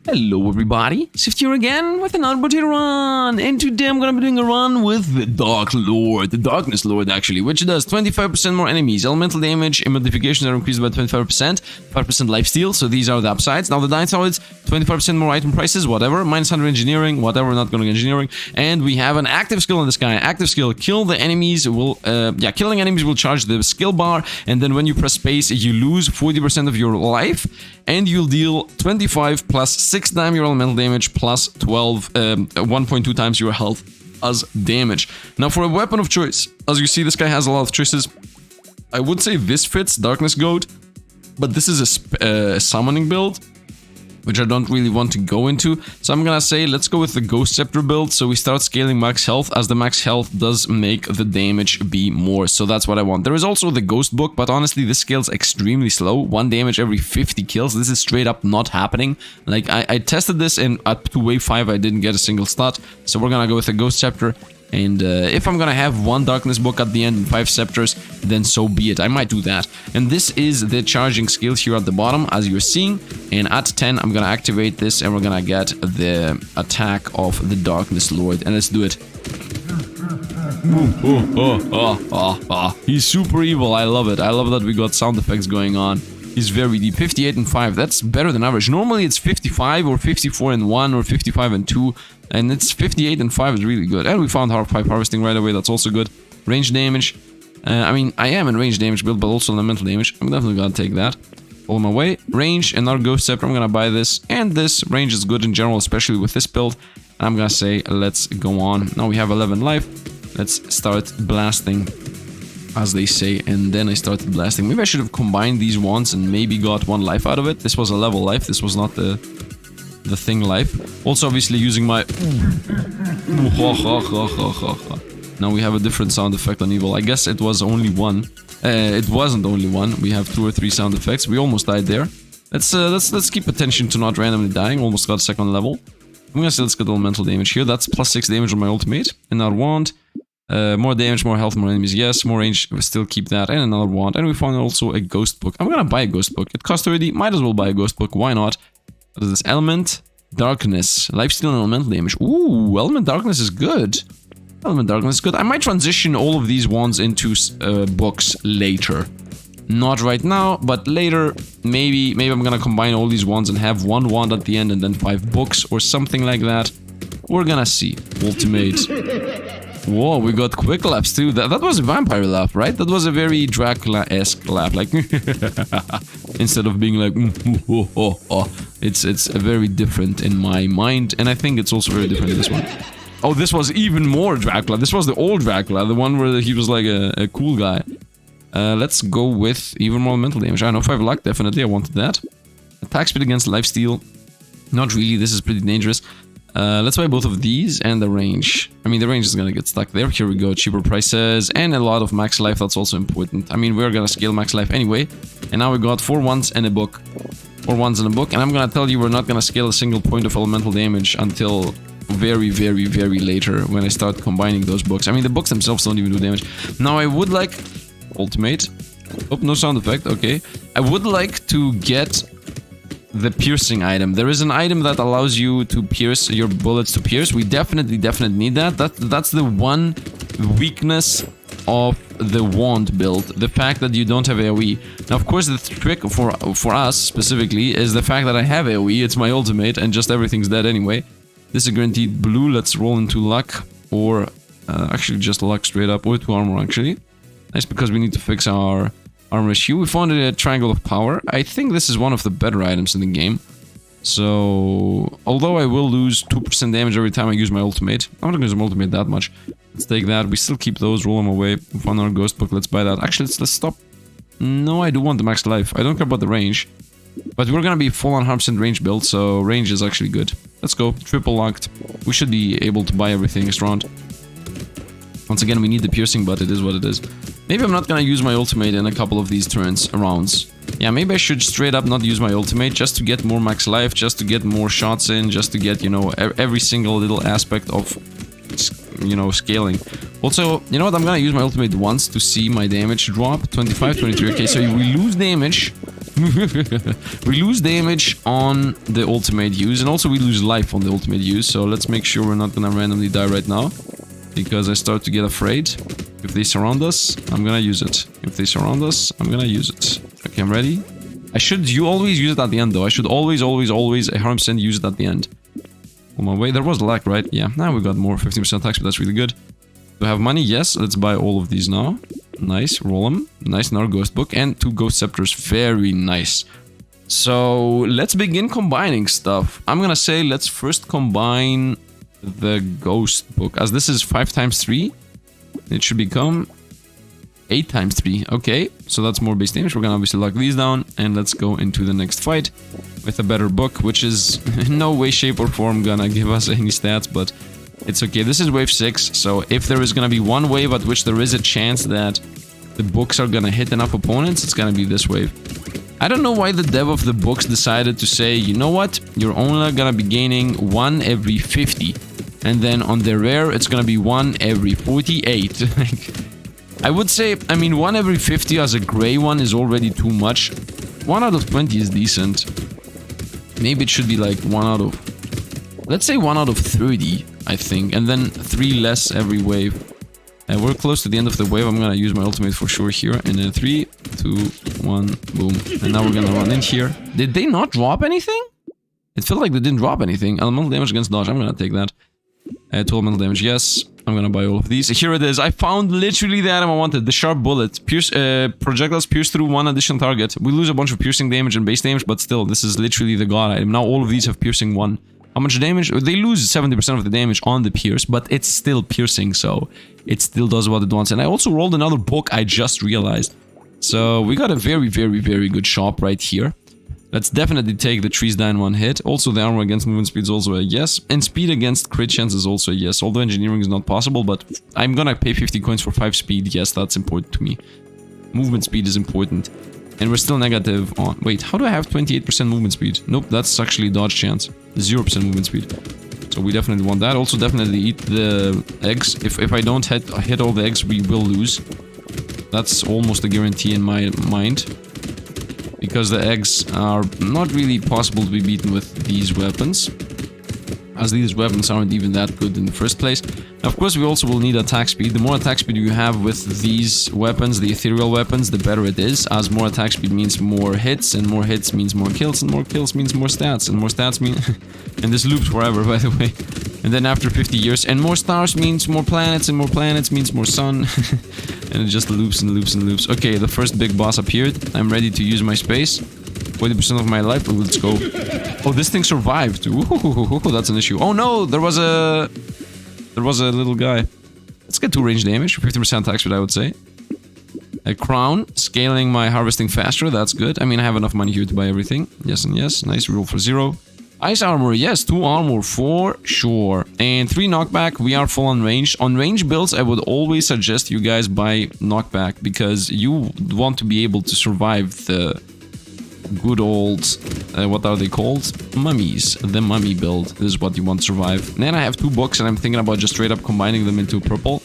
Hello everybody, Sifd here again with another Brotato run, and today I'm gonna be doing a run with the Dark Lord, the Darkness Lord actually, which does 25% more enemies, elemental damage and modifications are increased by 25%, 5% lifesteal, so these are the upsides. Now the downsides, 25% more item prices, whatever, minus 100 engineering, whatever, not going to engineering, and we have an active skill in this guy. Active skill, kill the enemies will, killing enemies will charge the skill bar, and then when you press space, you lose 40% of your life, and you'll deal 25 plus 6 times your elemental damage plus 1.2 times your health as damage. Now for a weapon of choice, as you see this guy has a lot of choices. I would say this fits Darkness Goat, but this is a summoning build, which I don't really want to go into. So I'm gonna say let's go with the Ghost Scepter build, so we start scaling max health, as the max health does make the damage be more, so that's what I want. There is also the Ghost Book, but honestly this scales extremely slow, 1 damage every 50 kills. This is straight up not happening. Like I tested this and up to wave 5 I didn't get a single stat, so we're gonna go with the Ghost Scepter. And if I'm gonna have 1 Darkness Book at the end and 5 Scepters, then so be it. I might do that. And this is the charging skill here at the bottom, as you're seeing. And at 10, I'm gonna activate this, and we're gonna get the attack of the Darkness Lord. And let's do it. He's super evil. I love it. I love that we got sound effects going on. He's very deep. 58 and 5. That's better than average. Normally it's 55 or 54 and 1 or 55 and 2. And it's 58 and 5 is really good. And we found pipe harvesting right away. That's also good. Range damage. I mean, I am in range damage build, but also elemental damage. I'm definitely gonna take that. Follow my way. Range and our Ghost Scepter. I'm gonna buy this. And this range is good in general, especially with this build. I'm gonna say, let's go on. Now we have 11 life. Let's start blasting, as they say. And then I started blasting. Maybe I should have combined these wands and maybe got 1 life out of it. This was a level life. This was not the thing life. Also obviously using my now we have a different sound effect on evil. I guess it was only 1. It wasn't only 1. We have 2 or 3 sound effects. We almost died there. Let's keep attention to not randomly dying. Almost got 2nd level. I'm gonna say let's get elemental damage here. That's plus 6 damage on my ultimate. And our wand. More damage, more health, more enemies. Yes, more range. We still keep that. And another wand. And we found also a Ghost Book. I'm gonna buy a Ghost Book. It costs 30. Might as well buy a Ghost Book. Why not? What is this? Element Darkness. Lifesteal and elemental damage. Ooh, Element Darkness is good. Element Darkness is good. I might transition all of these wands into books later. Not right now, but later. Maybe I'm gonna combine all these wands and have 1 wand at the end and then 5 books or something like that. We're gonna see. Ultimate. Whoa, we got quick laps too. That was a vampire laugh, right? That was a very Dracula-esque laugh, like instead of being like it's very different in my mind, and I think it's also very different in this one. Oh, this was even more Dracula. This was the old Dracula, the one where he was like a cool guy. Let's go with even more mental damage. I know 5 luck, definitely. I wanted that. Attack speed against lifesteal. Not really. This is pretty dangerous. Let's buy both of these and the range. I mean, the range is gonna get stuck there. Here we go, cheaper prices and a lot of max life. That's also important. I mean, we're gonna scale max life anyway. And now we got 4 wands and a book. 4 wands and a book. And I'm gonna tell you, we're not gonna scale a single point of elemental damage until very, very, very later when I start combining those books. I mean, the books themselves don't even do damage. Now, I would like... Ultimate. Oh, no sound effect. Okay. I would like to get the piercing item. There is an item that allows you to pierce your bullets to pierce. We definitely need that. That's the one weakness of the wand build, the fact that you don't have AoE. Now, of course, the trick for us specifically is the fact that I have AoE. It's my ultimate, and just everything's dead anyway. This is guaranteed blue. Let's roll into luck, or actually just luck straight up, or to armor actually. Nice, because we need to fix our armor issue. We found a triangle of power. I think this is one of the better items in the game. So, although I will lose 2% damage every time I use my ultimate, I'm not gonna use my ultimate that much. Let's take that. We still keep those. Roll them away. We found our Ghost Book. Let's buy that. Actually, let's stop. No, I do want the max life. I don't care about the range. But we're gonna be full on 100% range build, so range is actually good. Let's go. Triple locked. We should be able to buy everything next round. Once again, we need the piercing, but it is what it is. Maybe I'm not gonna use my ultimate in a couple of these rounds. Yeah, maybe I should straight up not use my ultimate just to get more max life, just to get more shots in, just to get, you know, every single little aspect of, you know, scaling. Also, you know what? I'm gonna use my ultimate once to see my damage drop. 25, 23. Okay, so we lose damage We lose damage on the ultimate use, and also we lose life on the ultimate use, so let's make sure we're not gonna randomly die right now. Because I start to get afraid. If they surround us, I'm gonna use it. If they surround us, I'm gonna use it. Okay, I'm ready. You always use it at the end, though. I should always, 100% use it at the end. On my way, there was luck, right? Yeah, now we got more 15% tax, but that's really good. Do I have money? Yes, let's buy all of these now. Nice, roll them. Nice, another ghost book, and 2 ghost scepters. Very nice. So, let's begin combining stuff. I'm gonna say let's first combine the ghost book, as this is 5 times 3. It should become 8 times 3. Okay, so that's more base damage. We're gonna obviously lock these down, and let's go into the next fight with a better book, which is in no way, shape, or form gonna give us any stats, but it's okay. This is wave 6, so if there is gonna be one wave at which there is a chance that the books are gonna hit enough opponents, it's gonna be this wave. I don't know why the dev of the books decided to say, you know what, you're only gonna be gaining 1 every 50. And then on the rare, it's gonna be 1 every 48. I would say, I mean, 1 every 50 as a gray one is already too much. 1 out of 20 is decent. Maybe it should be like 1 out of... Let's say 1 out of 30, I think. And then 3 less every wave. And we're close to the end of the wave. I'm gonna use my ultimate for sure here. And then 3, 2, 1, boom. And now we're gonna run in here. Did they not drop anything? It felt like they didn't drop anything. Elemental damage against dodge. I'm gonna take that. 12 elemental damage. Yes. I'm gonna buy all of these. Here it is. I found literally the item I wanted. The sharp bullet. Projectiles pierce through 1 additional target. We lose a bunch of piercing damage and base damage, but still, this is literally the god item. Now all of these have piercing 1. How much damage? They lose 70% of the damage on the pierce, but it's still piercing, so it still does what it wants. And I also rolled another book, I just realized. So we got a very, very, very good shop right here. Let's definitely take the trees down 1 hit. Also, the armor against movement speed is also a yes. And speed against crit chance is also a yes. Although engineering is not possible, but I'm gonna pay 50 coins for 5 speed. Yes, that's important to me. Movement speed is important. And we're still negative on... Wait, how do I have 28% movement speed? Nope, that's actually dodge chance. 0% movement speed. So we definitely want that. Also, definitely eat the eggs. If I don't hit all the eggs, we will lose. That's almost a guarantee in my mind. Because the eggs are not really possible to be beaten with these weapons. As these weapons aren't even that good in the first place. Now, of course, we also will need attack speed. The more attack speed you have with these weapons, the ethereal weapons, the better it is. As more attack speed means more hits, and more hits means more kills, and more kills means more stats, and more stats mean... and this loops forever, by the way. And then after 50 years, and more stars means more planets, and more planets means more sun. And it just loops and loops and loops. Okay, the first big boss appeared. I'm ready to use my space. 40% of my life, let's go. Oh, this thing survived. Ooh, that's an issue. Oh no, there was a little guy. Let's get 2 range damage, 50% attack speed, I would say. A crown, scaling my harvesting faster, that's good. I mean, I have enough money here to buy everything. Yes and yes, nice, roll for 0. Ice armor, yes, 2 armor for sure. And 3 knockback, we are full on range. On range builds, I would always suggest you guys buy knockback, because you want to be able to survive the good old, what are they called? Mummies. The mummy build. This is what you want to survive. And then I have 2 books, and I'm thinking about just straight up combining them into purple.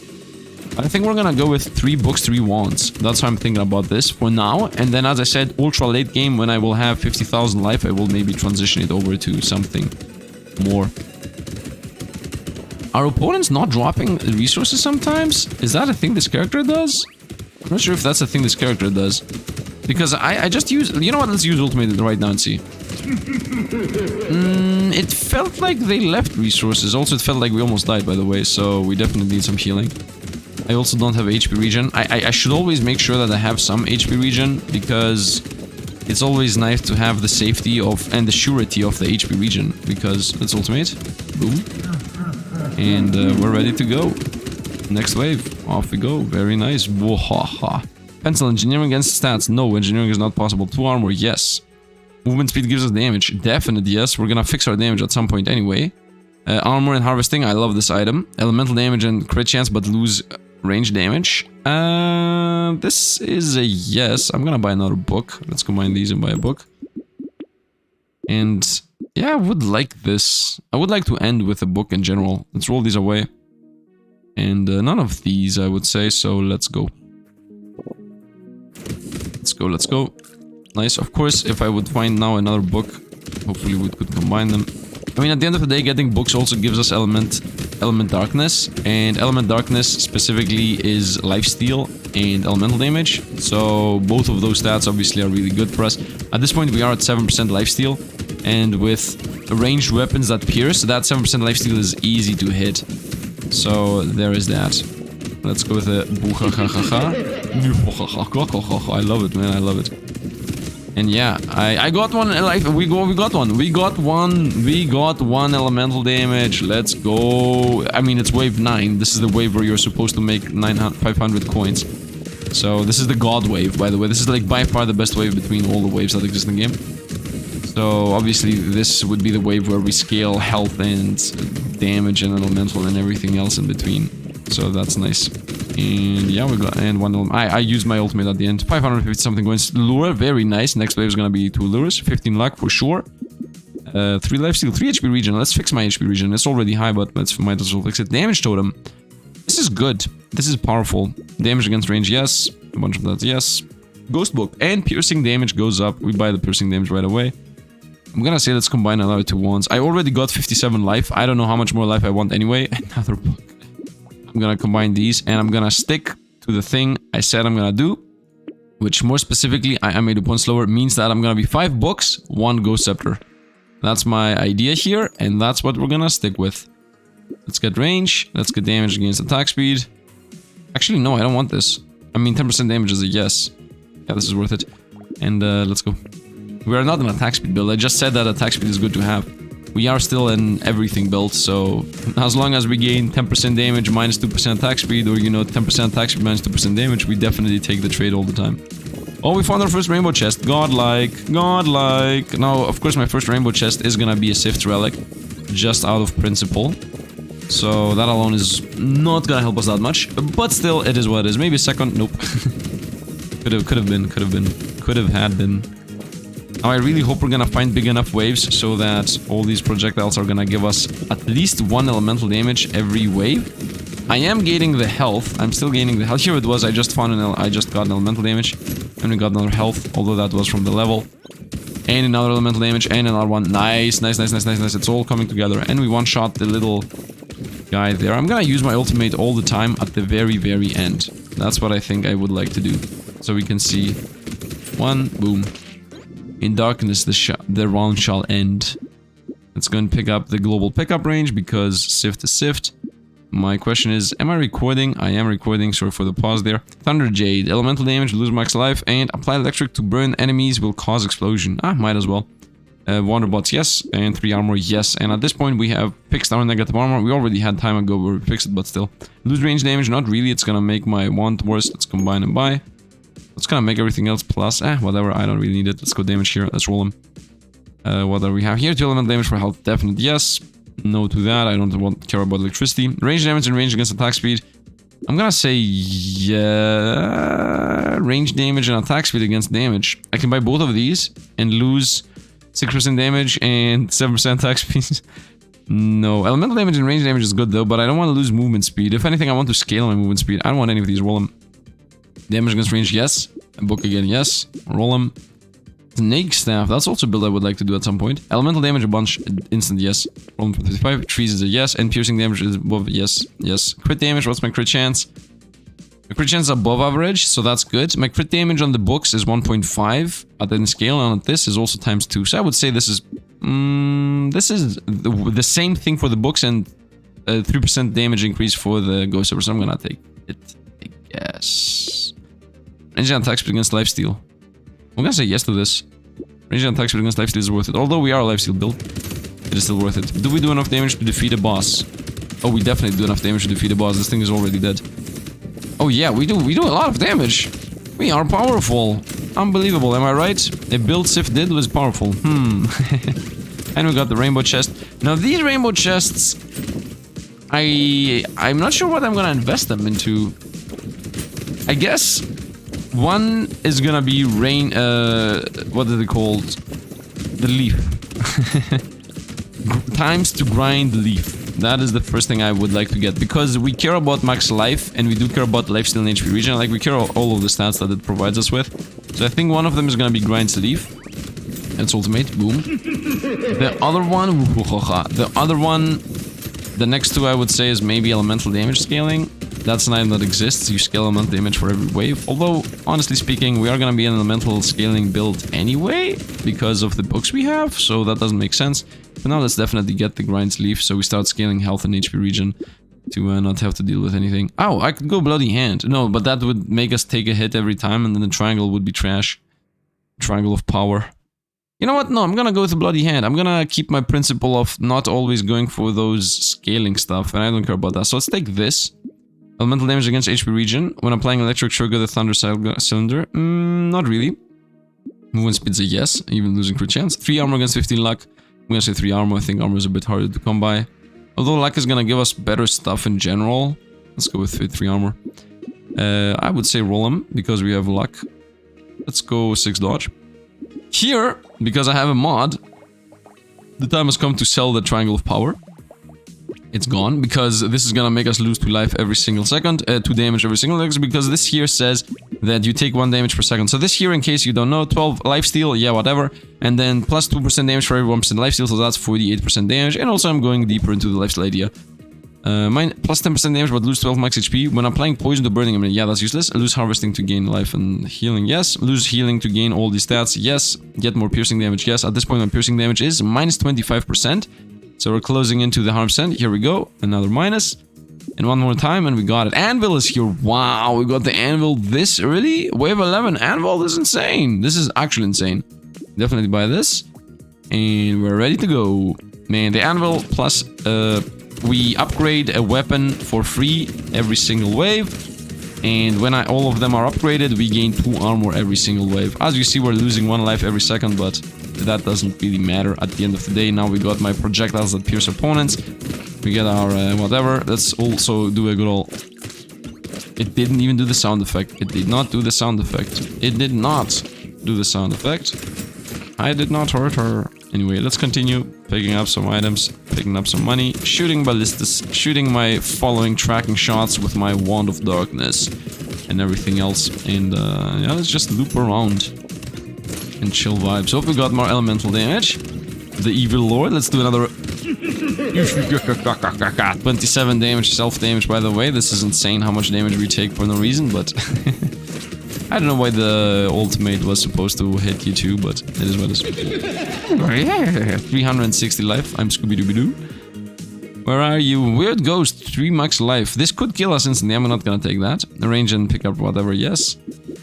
I think we're gonna go with 3 books, 3 wands. That's how I'm thinking about this for now. And then, as I said, ultra late game, when I will have 50,000 life, I will maybe transition it over to something more. Are opponents not dropping resources sometimes? Is that a thing this character does? I'm not sure if that's a thing this character does. Because I just use... You know what? Let's use ultimate right now and see. It felt like they left resources. Also, it felt like we almost died, by the way. So we definitely need some healing. I also don't have HP regen. I should always make sure that I have some HP regen, because it's always nice to have the safety of and the surety of the HP regen. Because let's ultimate. Boom. And we're ready to go. Next wave. Off we go. Very nice. Wahaha. Pencil engineering against stats. No, engineering is not possible. 2 armor. Yes. Movement speed gives us damage. Definite yes. We're gonna fix our damage at some point anyway. Armor and harvesting. I love this item. Elemental damage and crit chance, but lose range damage. This is a yes. I'm gonna buy another book. Let's combine these and buy a book. And yeah, I would like this. I would like to end with a book in general. Let's roll these away. And none of these, I would say. So let's go. Let's go. Let's go. Nice. Of course, if I would find now another book, hopefully we could combine them. I mean, at the end of the day, getting books also gives us element darkness, and element darkness specifically is lifesteal and elemental damage. So both of those stats obviously are really good for us. At this point, we are at 7% lifesteal, and with ranged weapons that pierce, that 7% lifesteal is easy to hit. So there is that. Let's go with a buhahahaha. I love it, man. I love it. And yeah, I got one life. We got one elemental damage. Let's go. I mean, it's wave 9. This is the wave where you're supposed to make 500 coins. So this is the god wave, by the way. This is like by far the best wave between all the waves that exist in the game. So obviously this would be the wave where we scale health and damage and elemental and everything else in between. So that's nice. And yeah, we got I used my ultimate at the end. 550 something coins. Lure, very nice. Next wave is gonna be 2 lures. 15 luck for sure. 3 lifesteal, 3 HP regen. Let's fix my HP regen. It's already high, but might as well fix it. Damage totem. This is good. This is powerful. Damage against range, yes. A bunch of that, yes. Ghost book and piercing damage goes up. We buy the piercing damage right away. I'm gonna say let's combine another 2 wands. I already got 57 life. I don't know how much more life I want anyway. Another book. I'm gonna combine these and I'm gonna stick to the thing I said I'm gonna do, which more specifically, I made a point slower, means that I'm gonna be 5 books, 1 ghost scepter. That's my idea here, and that's what we're gonna stick with. Let's get range, let's get damage against attack speed. Actually, no, I don't want this. I mean, 10% damage is a yes. Yeah, this is worth it. And let's go. We are not an attack speed build. I just said that attack speed is good to have. We are still an everything build, so as long as we gain 10% damage minus 2% attack speed, or you know, 10% attack speed minus 2% damage, we definitely take the trade all the time. Oh, we found our first rainbow chest. Godlike. Godlike. Now, of course, my first rainbow chest is gonna be a Sifd relic, just out of principle. So that alone is not gonna help us that much, but still, it is what it is. Maybe a second. Nope. could have been. Now I really hope we're gonna find big enough waves so that all these projectiles are gonna give us at least 1 elemental damage every wave. I am gaining the health. I'm still gaining the health. Here it was. I just got an elemental damage, and we got another health, although that was from the level. And another elemental damage, and another one. Nice. It's all coming together, and we one-shot the little guy there. I'm gonna use my ultimate all the time at the very, very end. That's what I think I would like to do, so we can see 1 boom. In darkness, the round shall end. Let's go and pick up the global pickup range because Sifd is Sifd. My question is, am I recording? I am recording, sorry for the pause there. Thunder Jade, elemental damage, lose max life, and apply electric to burn enemies will cause explosion. Ah, might as well. Wanderbots, yes, and 3 armor, yes. And at this point, we have fixed our negative armor. We already had time ago where we fixed it, but still. Lose range damage, not really. It's gonna make my wand worse. Let's combine and buy. Let's kind of make everything else plus. Whatever, I don't really need it. Let's go damage here. Let's roll him. What do we have here? 2 element damage for health, definite yes. No to that. I don't care about electricity. Range damage and range against attack speed. I'm gonna say yeah. Range damage and attack speed against damage. I can buy both of these and lose 6% damage and 7% attack speed. No, elemental damage and range damage is good though, but I don't want to lose movement speed. If anything, I want to scale my movement speed. I don't want any of these. Roll them. Damage against range, yes. Book again, yes. Roll them. Snake Staff, that's also a build I would like to do at some point. Elemental damage a bunch, instant, yes. Roll them for 55. Trees is a yes. And piercing damage is above, yes, yes. Crit damage, what's my crit chance? My crit chance is above average, so that's good. My crit damage on the books is 1.5 at the scale, and on this is also times 2. So I would say this is the same thing for the books and 3% damage increase for the ghost server, so I'm gonna take it, I guess. Range and attack speed against lifesteal. I'm gonna say yes to this. Range and attack speed against lifesteal is worth it. Although we are a lifesteal build, it is still worth it. Do we do enough damage to defeat a boss? Oh, we definitely do enough damage to defeat a boss. This thing is already dead. Oh yeah, we do a lot of damage. We are powerful. Unbelievable, am I right? A build Sifd did was powerful. And we got the rainbow chest. Now these rainbow chests, I'm not sure what I'm gonna invest them into. I guess one is gonna be what is it called? The leaf. Times to grind leaf. That is the first thing I would like to get, because we care about max life and we do care about lifesteal and HP regen. Like, we care about all of the stats that it provides us with. So I think one of them is gonna be Grind's Leaf. That's ultimate. Boom. The other one... The next two I would say is maybe elemental damage scaling. That's an item that exists. You scale elemental damage for every wave. Although, honestly speaking, we are gonna be an elemental scaling build anyway. Because of the books we have. So that doesn't make sense. But now let's definitely get the Grind's Leaf. So we start scaling health and HP regen. To not have to deal with anything. Oh, I could go Bloody Hand. No, but that would make us take a hit every time, and then the triangle would be trash. Triangle of power. You know what? No, I'm gonna go with the Bloody Hand. I'm gonna keep my principle of not always going for those scaling stuff, and I don't care about that. So let's take this. Elemental damage against HP regen. When I'm playing Electric Trigger, the Thunder Cylinder. Not really. Movement speed's a yes, even losing crit chance. 3 armor against 15 luck. I'm gonna say 3 armor. I think armor is a bit harder to come by. Although luck is gonna give us better stuff in general. Let's go with 3 armor. I would say roll him, because we have luck. Let's go 6 dodge. Here, because I have a mod, the time has come to sell the Triangle of Power. It's gone, because this is gonna make us lose 2 life every single second, 2 damage every single second, because this here says that you take 1 damage per second. So this here, in case you don't know, 12 lifesteal, yeah, whatever, and then plus 2% damage for every 1% lifesteal, so that's 48% damage, and also I'm going deeper into the lifesteal idea. Mine plus 10% damage, but lose 12 max HP. When I'm applying poison to burning, I mean, yeah, that's useless. Lose harvesting to gain life and healing, yes. Lose healing to gain all these stats, yes. Get more piercing damage, yes. At this point, my piercing damage is minus 25%. So we're closing into the 100%. Here we go. Another minus. And one more time, and we got it. Anvil is here. Wow, we got the Anvil this early? Wave 11 Anvil is insane. This is actually insane. Definitely buy this. And we're ready to go. Man, the Anvil plus... we upgrade a weapon for free every single wave. And when all of them are upgraded, we gain 2 armor every single wave. As you see, we're losing 1 life every second, but that doesn't really matter at the end of the day. Now we got my projectiles that pierce opponents. We get our whatever. Let's also do a good old... It didn't even do the sound effect. It did not do the sound effect. It did not do the sound effect. I did not hurt her. Anyway, let's continue picking up some items, picking up some money, shooting ballistas, shooting my following tracking shots with my Wand of Darkness and everything else. And yeah, let's just loop around and chill vibes. So if we got more elemental damage, the Evil Lord, let's do another 27 damage, self-damage, by the way. This is insane how much damage we take for no reason, but I don't know why the ultimate was supposed to hit you too, but it is what it is. 360 life. I'm Scooby-Dooby-Doo. Where are you? Weird Ghost, 3 max life. This could kill us instantly. I'm not gonna take that. Arrange and pick up whatever, yes.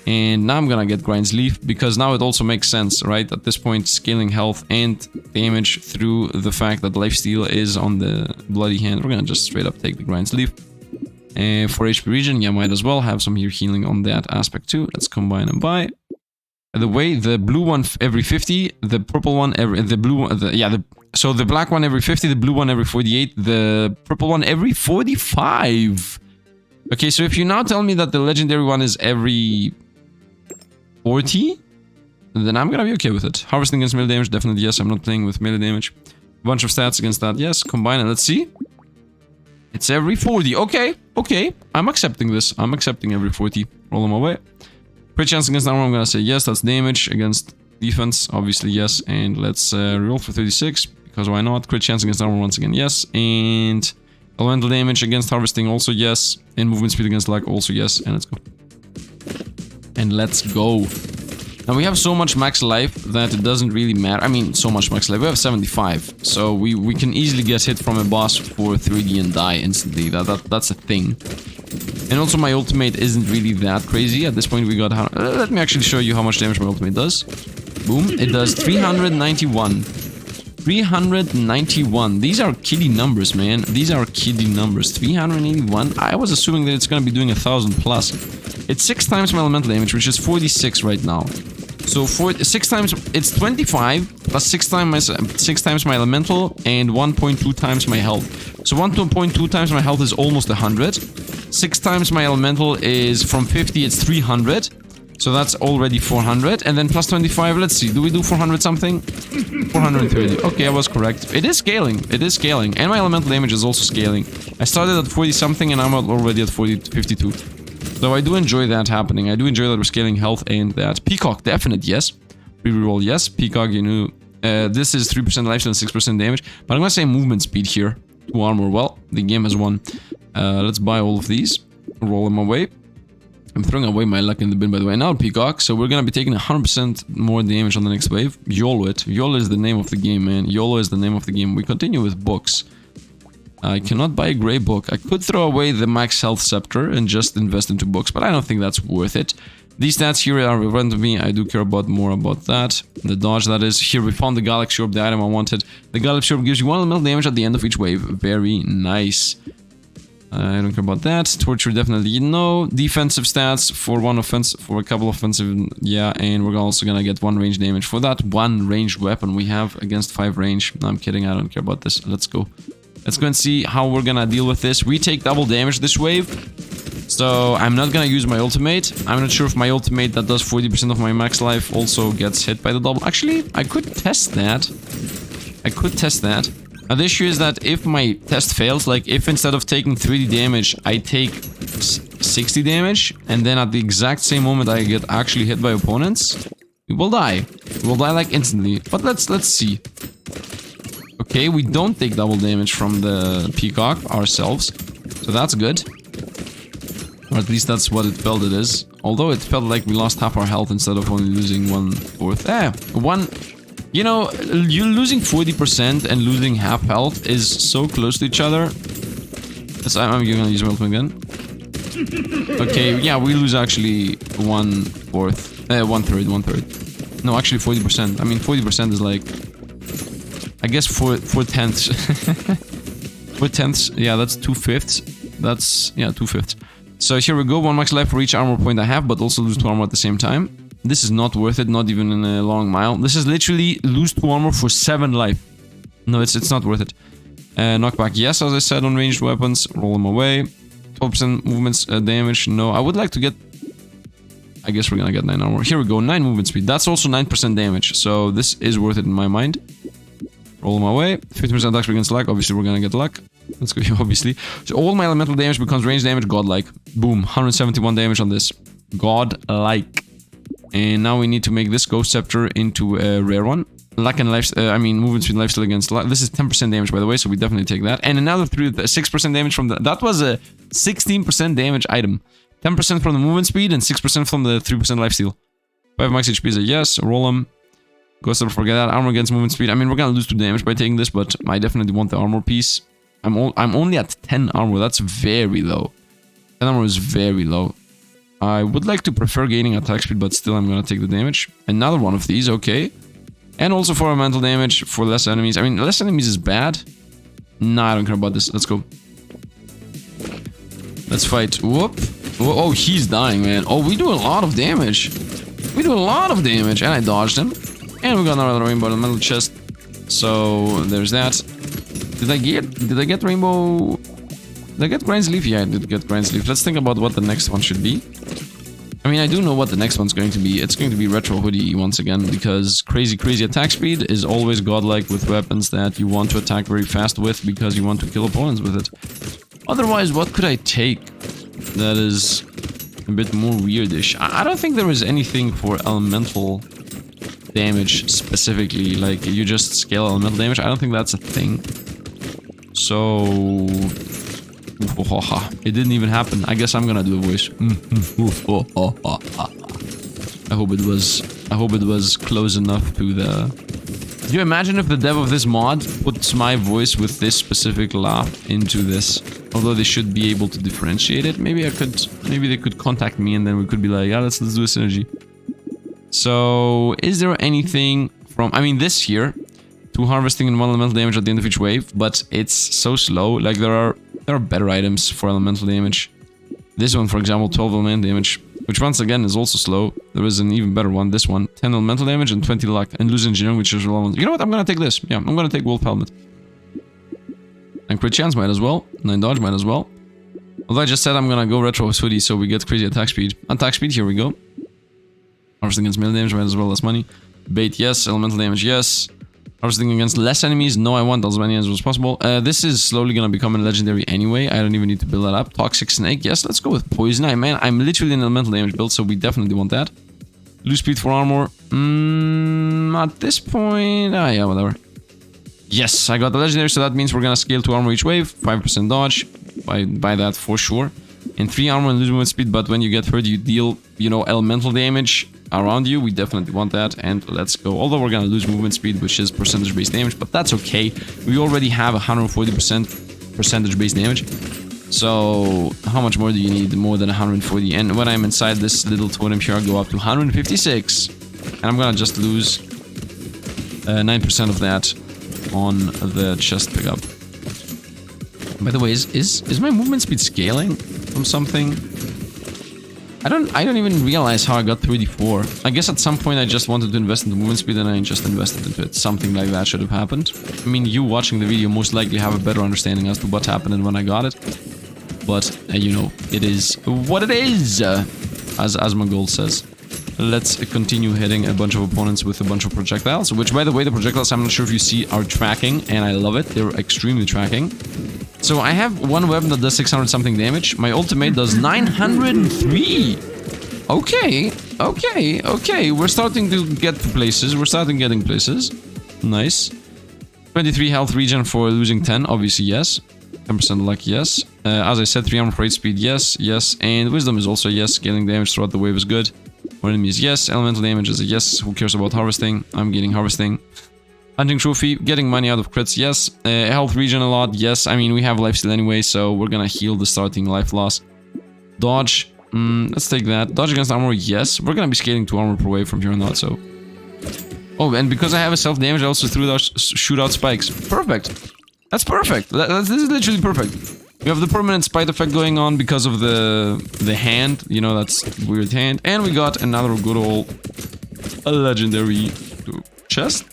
And now I'm gonna get Grind's Leaf, because now it also makes sense, right? At this point, scaling health and damage through the fact that lifesteal is on the Bloody Hand. We're gonna just straight up take the Grind's Leaf. For HP regen, yeah, might as well have some here healing on that aspect too. Let's combine and buy. The way the blue one every 50, the purple one every so the black one every 50, the blue one every 48, the purple one every 45. Okay, so if you now tell me that the legendary one is every 40, then I'm gonna be okay with it. Harvesting against melee damage, definitely yes. I'm not playing with melee damage. Bunch of stats against that, yes. Combine and let's see. It's every 40. Okay, okay. I'm accepting this. I'm accepting every 40. Roll them away. Crit chance against armor, I'm gonna say yes. That's damage against defense, obviously yes. And let's roll for 36, because why not? Crit chance against armor once again, yes. And elemental damage against harvesting, also yes. And movement speed against luck, also yes. And let's go. And let's go. Now we have so much max life that it doesn't really matter. I mean, so much max life. We have 75. So we can easily get hit from a boss for 3D and die instantly. That's a thing. And also my ultimate isn't really that crazy. At this point we got... let me actually show you how much damage my ultimate does. Boom. It does 391. 391. These are kiddie numbers, man. These are kiddie numbers. 381. I was assuming that it's going to be doing 1,000 plus. It's 6 times my elemental damage, which is 46 right now. So 6 times, it's 25 plus 6 times my elemental and 1.2 times my health. So 1.2 times my health is almost 100. 6 times my elemental is from 50, it's 300. So that's already 400. And then plus 25, let's see, do we do 400 something? 430. Okay, I was correct. It is scaling. It is scaling. And my elemental damage is also scaling. I started at 40 something and I'm already at 52. So I do enjoy that happening. I do enjoy that we're scaling health and that. Peacock, definite, yes. Reroll, yes. Peacock, you know, this is 3% lifesteal and 6% damage. But I'm gonna say movement speed here. 2 armor. Well, the game has won. Let's buy all of these. Roll them away. I'm throwing away my luck in the bin, by the way. Now Peacock, so we're gonna be taking 100% more damage on the next wave. YOLO it. YOLO is the name of the game, man. YOLO is the name of the game. We continue with books. I cannot buy a grey book. I could throw away the max health scepter and just invest into books, but I don't think that's worth it. These stats here are in front of me. I do care more about that. The dodge, that is. Here we found the Galaxy Orb, the item I wanted. The Galaxy Orb gives you 1 elemental damage at the end of each wave. Very nice. I don't care about that. Torture, definitely no. Defensive stats for one offense, for a couple offensive, yeah. And we're also gonna get 1 range damage for that 1 ranged weapon we have against 5 range. No, I'm kidding. I don't care about this. Let's go. Let's go and see how we're gonna deal with this. We take double damage this wave. So I'm not gonna use my ultimate. I'm not sure if my ultimate that does 40% of my max life also gets hit by the double. Actually, I could test that. I could test that. Now the issue is that if my test fails, like if instead of taking 3D damage, I take 60 damage, and then at the exact same moment I get actually hit by opponents, we will die. We will die like instantly. But let's see. Okay, we don't take double damage from the Peacock ourselves, so that's good. Or at least that's what it felt it is. Although it felt like we lost half our health instead of only losing 1/4. You know, you losing 40% and losing half health is so close to each other. I'm gonna use my ultimate again. Okay, yeah, we lose actually 1/3. No, actually 40%. I mean, 40% is like, I guess 4/10. 4/10, yeah, that's 2/5. That's, yeah, 2/5. So here we go, 1 max life for each armor point I have, but also lose 2 armor at the same time. This is not worth it, not even in a long mile. This is literally lose 2 armor for 7 life. No, it's not worth it. Knockback, yes, as I said, on ranged weapons. Roll them away. 12% movements damage, no. I would like to get... I guess we're gonna get 9 armor. Here we go, 9 movement speed. That's also 9% damage, so this is worth it in my mind. Roll them away. 50% attack against luck. Obviously, we're gonna get luck. Let's go, obviously. So all my elemental damage becomes range damage, godlike. Boom, 171 damage on this. Godlike. And now we need to make this Ghost Scepter into a rare one. Luck and life, movement speed, lifesteal against luck. This is 10% damage, by the way, so we definitely take that. And another 6% damage from the... That was a 16% damage item. 10% from the movement speed and 6% from the 3% lifesteal. 5 max HP is a yes. Roll them. Ghost Scepter, forget that. Armor against movement speed. I mean, we're gonna lose 2 damage by taking this, but I definitely want the armor piece. I'm only at 10 armor. That's very low. 10 armor is very low. I would like to prefer gaining attack speed, but still I'm gonna take the damage. Another one of these, okay. And also for elemental damage, for less enemies. I mean, less enemies is bad. Nah, I don't care about this. Let's go. Let's fight. Whoop. Oh, he's dying, man. Oh, we do a lot of damage. We do a lot of damage. And I dodged him. And we got another rainbow elemental chest. So, there's that. Did I get rainbow... Did I get Grind's Leaf? Yeah, I did get Grind's Leaf. Let's think about what the next one should be. I mean, I do know what the next one's going to be. It's going to be Retro Hoodie once again, because crazy attack speed is always godlike with weapons that you want to attack very fast with, because you want to kill opponents with it. Otherwise, what could I take that is a bit more weirdish? I don't think there is anything for elemental damage specifically, like you just scale elemental damage. I don't think that's a thing. So... It didn't even happen. I guess I'm gonna do a voice. I hope it was close enough to the... Can you imagine if the dev of this mod puts my voice with this specific laugh into this? Although they should be able to differentiate it. Maybe they could contact me and then we could be like, yeah, let's do a synergy. So, is there anything from... I mean, this here, 2 harvesting and 1 elemental damage at the end of each wave, but it's so slow. Like, there are better items for elemental damage. This one, for example, 12 elemental damage, which once again is also slow. There is an even better one, this one. 10 elemental damage and 20 luck. And lose engineering, which is relevant. You know what? I'm gonna take this. Yeah, I'm gonna take Wolf Helmet. And crit chance might as well. 9 dodge might as well. Although I just said I'm gonna go Retro Hoodie, so we get crazy attack speed. Attack speed, here we go. Harvesting against melee damage might as well, less money. Bait, yes. Elemental damage, yes. Harvesting against less enemies. No, I want as many as was possible. This is slowly gonna become a legendary anyway. I don't even need to build that up. Toxic Snake. Yes, let's go with Poison Eye. Man, I'm literally an elemental damage build, so we definitely want that. Lose speed for armor. At this point... Ah, yeah, whatever. Yes, I got the legendary, so that means we're gonna scale to armor each wave. 5% dodge. By that, for sure. And 3 armor and lose movement speed, but when you get hurt, you deal, you know, elemental damage around you. We definitely want that, and let's go. Although we're gonna lose movement speed, which is percentage-based damage, but that's okay. We already have 140% percentage-based damage. So, how much more do you need? More than 140. And when I'm inside this little totem here, I'll go up to 156. And I'm gonna just lose 9% of that on the chest pickup. By the way, is my movement speed scaling from something? I don't even realize how I got 34. I guess at some point I just wanted to invest into movement speed and I just invested into it. Something like that should have happened. I mean, you watching the video most likely have a better understanding as to what happened and when I got it. But, you know, it is what it is, as my goal says. Let's continue hitting a bunch of opponents with a bunch of projectiles, which, by the way, the projectiles, I'm not sure if you see, are tracking, and I love it. They're extremely tracking. So I have one weapon that does 600 something damage. My ultimate does 903. Okay. We're starting to get to places. We're starting getting places. Nice. 23 health regen for losing 10. Obviously, yes. 10% luck, yes. As I said, 3 armor for 8 speed, yes. And wisdom is also yes. Scaling damage throughout the wave is good. More enemies, yes. Elemental damage is a yes. Who cares about harvesting? I'm getting harvesting. Hunting trophy, getting money out of crits, yes. Health regen a lot, yes. I mean, we have lifesteal anyway, so we're gonna heal the starting life loss. Dodge, let's take that. Dodge against armor, yes. We're gonna be scaling to armor per wave from here on out, so... Oh, and because I have a self-damage, I also threw those shootout spikes. Perfect. That's perfect. This is literally perfect. We have the permanent spite effect going on because of the hand. You know, that's weird hand. And we got another good old legendary chest.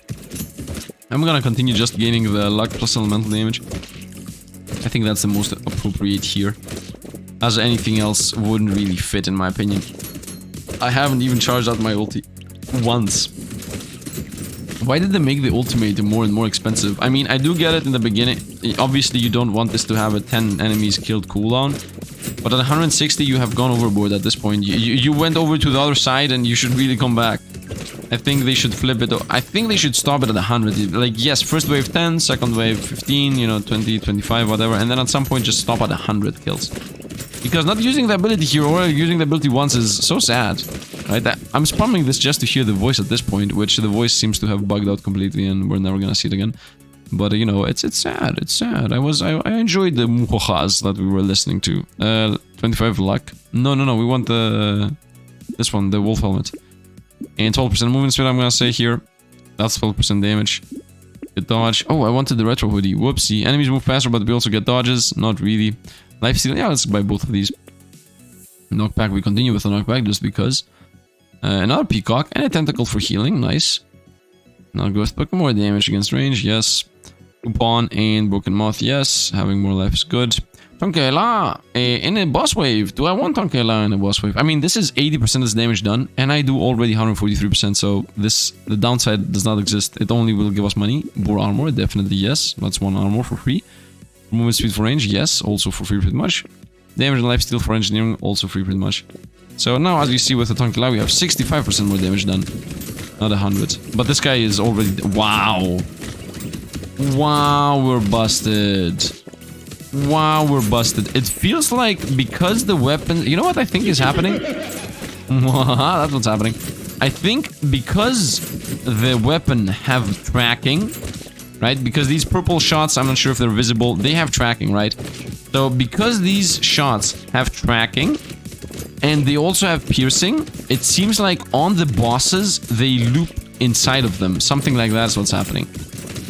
I'm gonna continue just gaining the luck plus elemental damage. I think that's the most appropriate here, as anything else wouldn't really fit in my opinion. I haven't even charged out my ulti once. Why did they make the ultimate more and more expensive? I mean, I do get it in the beginning. Obviously, you don't want this to have a 10 enemies killed cooldown. But at 160, you have gone overboard at this point. You went over to the other side and you should really come back. I think they should flip it. I think they should stop it at 100. Like, yes, first wave 10, second wave 15, you know, 20, 25, whatever. And then at some point, just stop at 100 kills. Because not using the ability here or using the ability once is so sad. Right? I'm spamming this just to hear the voice at this point, which the voice seems to have bugged out completely and we're never gonna see it again. But, you know, it's sad. It's sad. I enjoyed the muhohas that we were listening to. 25 luck. No. We want this one, the wolf helmet. And 12% movement speed, I'm gonna say here. That's 12% damage. Get dodge. Oh, I wanted the retro hoodie. Whoopsie. Enemies move faster, but we also get dodges. Not really. Lifesteal. Yeah, let's buy both of these. Knockback. We continue with the knockback just because. Another peacock and a tentacle for healing. Nice. Now go with more damage against range. Yes. Coupon and broken moth. Yes. Having more life is good. Tonkela in a boss wave. Do I want Tonkela in a boss wave? I mean, this is 80% of this damage done, and I do already 143%, so the downside does not exist. It only will give us money. More armor, definitely yes. That's 1 armor for free. Movement speed for range, yes, also for free pretty much. Damage and lifesteal for engineering, also free pretty much. So now, as you see with the Tonkela, we have 65% more damage done. Not 100. But this guy is already... Wow. Wow, we're busted. Wow, we're busted. It feels like because the weapon... You know what I think is happening? That's what's happening. I think because the weapon have tracking, right? Because these purple shots, I'm not sure if they're visible, they have tracking, right? So because these shots have tracking, and they also have piercing, it seems like on the bosses, they loop inside of them. Something like that's what's happening.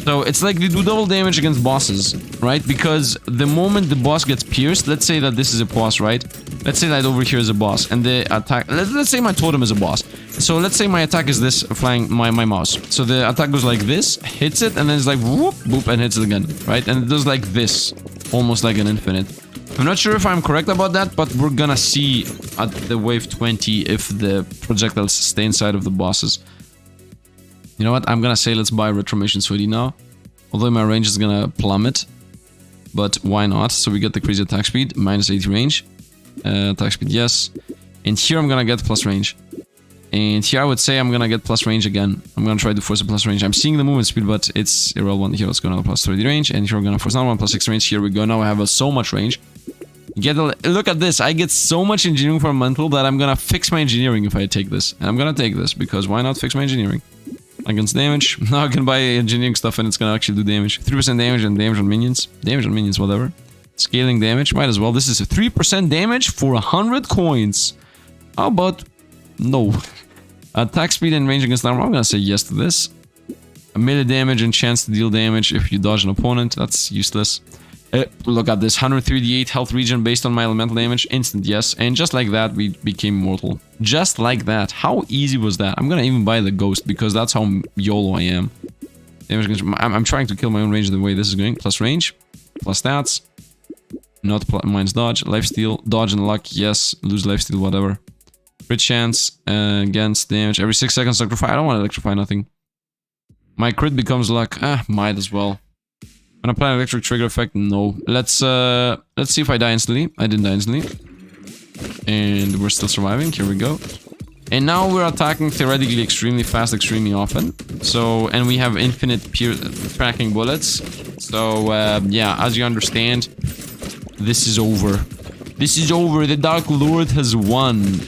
So it's like they do double damage against bosses, right? Because the moment the boss gets pierced, let's say that this is a boss, right? Let's say that over here is a boss, and the attack... Let's say my totem is a boss. So let's say my attack is this, flying my mouse. So the attack goes like this, hits it, and then it's like whoop, boop, and hits it again, right? And it does like this, almost like an infinite. I'm not sure if I'm correct about that, but we're gonna see at the wave 20 if the projectiles stay inside of the bosses. You know what? I'm gonna say let's buy Retromation Sweaty now. Although my range is gonna plummet. But why not? So we get the crazy attack speed, minus 80 range. Attack speed, yes. And here I'm gonna get plus range. And here I would say I'm gonna get plus range again. I'm gonna try to force a plus range. I'm seeing the movement speed, but it's irrelevant. Here let's go now plus 30 range. And here we're gonna force another one, plus 6 range. Here we go. Now I have so much range. Look at this. I get so much engineering from mental that I'm gonna fix my engineering if I take this. And I'm gonna take this because why not fix my engineering? Against damage. Now I can buy engineering stuff and it's gonna actually do damage. 3% damage and damage on minions. Damage on minions, whatever. Scaling damage, might as well. This is a 3% damage for 100 coins. How about no? Attack speed and range against armor. I'm gonna say yes to this. A melee damage and chance to deal damage if you dodge an opponent. That's useless. Look at this, 138 health regen based on my elemental damage, instant yes, and just like that we became mortal. Just like that. How easy was that? I'm gonna even buy the ghost because that's how YOLO I am. I'm trying to kill my own range the way this is going. Plus range, plus stats, not minus dodge, lifesteal, dodge and luck, yes, lose lifesteal, whatever. Crit chance against damage every 6 seconds. Electrify. I don't want to electrify nothing. My crit becomes luck. Might as well. When I apply an electric trigger effect, no. Let's see if I die instantly. I didn't die instantly. And we're still surviving. Here we go. And now we're attacking theoretically extremely fast, extremely often. So, and we have infinite tracking bullets. So, yeah, as you understand, this is over. This is over. The Dark Lord has won.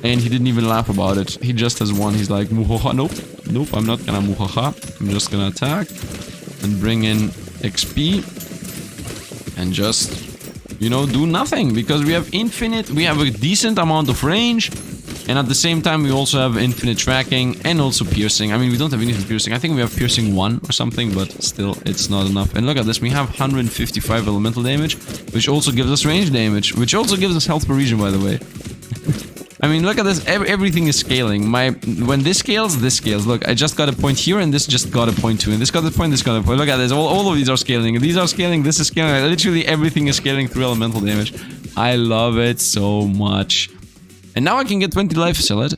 And he didn't even laugh about it. He just has won. He's like, muhaha. Nope. Nope, I'm not gonna muhaha. I'm just gonna attack. And bring in XP and just, you know, do nothing because we have a decent amount of range, and at the same time we also have infinite tracking and also piercing. I mean, we don't have infinite piercing. I think we have piercing 1 or something, but still it's not enough. And look at this, we have 155 elemental damage, which also gives us range damage, which also gives us health per region, by the way. I mean, look at this. Everything is scaling. When this scales, this scales. Look, I just got a point here, and this just got a point too. And this got a point, this got a point. Look at this. All of these are scaling. These are scaling. This is scaling. Literally everything is scaling through elemental damage. I love it so much. And now I can get 20 life, sell it.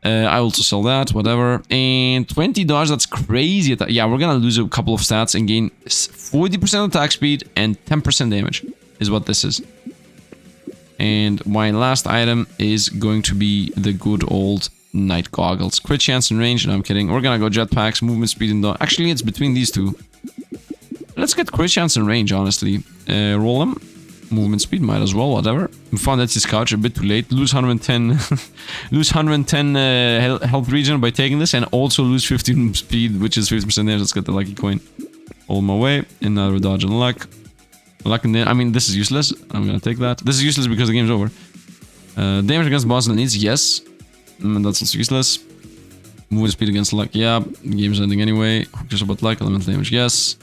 I also sell that, whatever. And 20 dodge, that's crazy. Yeah, we're gonna lose a couple of stats and gain 40% attack speed and 10% damage is what this is. And my last item is going to be the good old night goggles. Crit chance and range. No, I'm kidding. We're gonna go jetpacks, movement speed, and dodge. Actually, it's between these two. Let's get crit chance and range, honestly. Roll them. Movement speed, might as well, whatever. We found that his couch a bit too late. Lose 110 lose 110 health regen by taking this, and also lose 15 speed, which is 50% damage. Let's get the lucky coin. All my way. Another dodge and luck. Luck and I mean, this is useless. I'm gonna take that. This is useless because the game's over. Damage against boss and needs, yes. That's also useless. Movement speed against luck, yeah. The game's ending anyway. Just about luck, elemental damage, yes.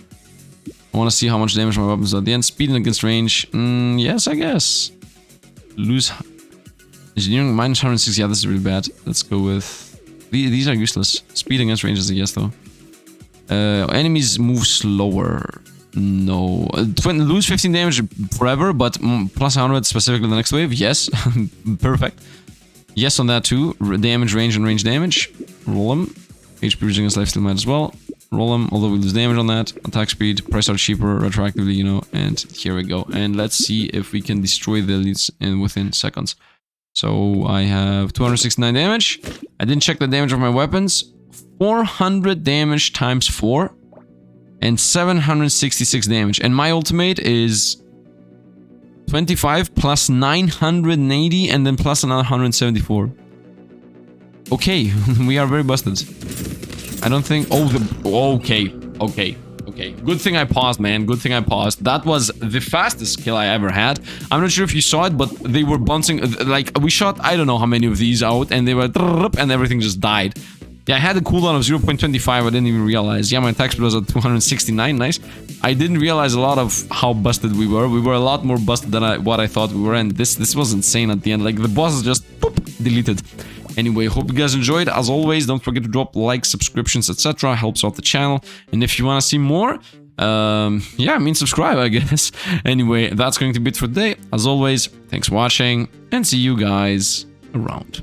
I want to see how much damage my weapons at the end. Speed against range, yes, I guess. Lose engineering minus 106. Yeah, this is really bad. Let's go with these are useless. Speed against range is a yes though. Enemies move slower. No. Lose 15 damage forever, but plus 100 specifically the next wave. Yes. Perfect. Yes on that too. Damage, range, and range damage. Roll them. HP reducing against lifesteal might as well. Roll them, although we lose damage on that. Attack speed, price are cheaper retroactively, you know. And here we go. And let's see if we can destroy the elites within seconds. So I have 269 damage. I didn't check the damage of my weapons. 400 damage times 4. And 766 damage. And my ultimate is 25 plus 980 and then plus another 174. Okay, we are very busted. I don't think... Oh, okay. Good thing I paused, man. Good thing I paused. That was the fastest kill I ever had. I'm not sure if you saw it, but they were bouncing... Like, we shot I don't know how many of these out, and they were... And everything just died. Yeah, I had a cooldown of 0.25, I didn't even realize. Yeah, my attack speed was at 269, nice. I didn't realize a lot of how busted we were. We were a lot more busted than what I thought we were, and this was insane at the end. Like, the boss is just, boop, deleted. Anyway, hope you guys enjoyed. As always, don't forget to drop likes, subscriptions, etc. Helps out the channel. And if you want to see more, yeah, I mean, subscribe, I guess. Anyway, that's going to be it for today. As always, thanks for watching, and see you guys around.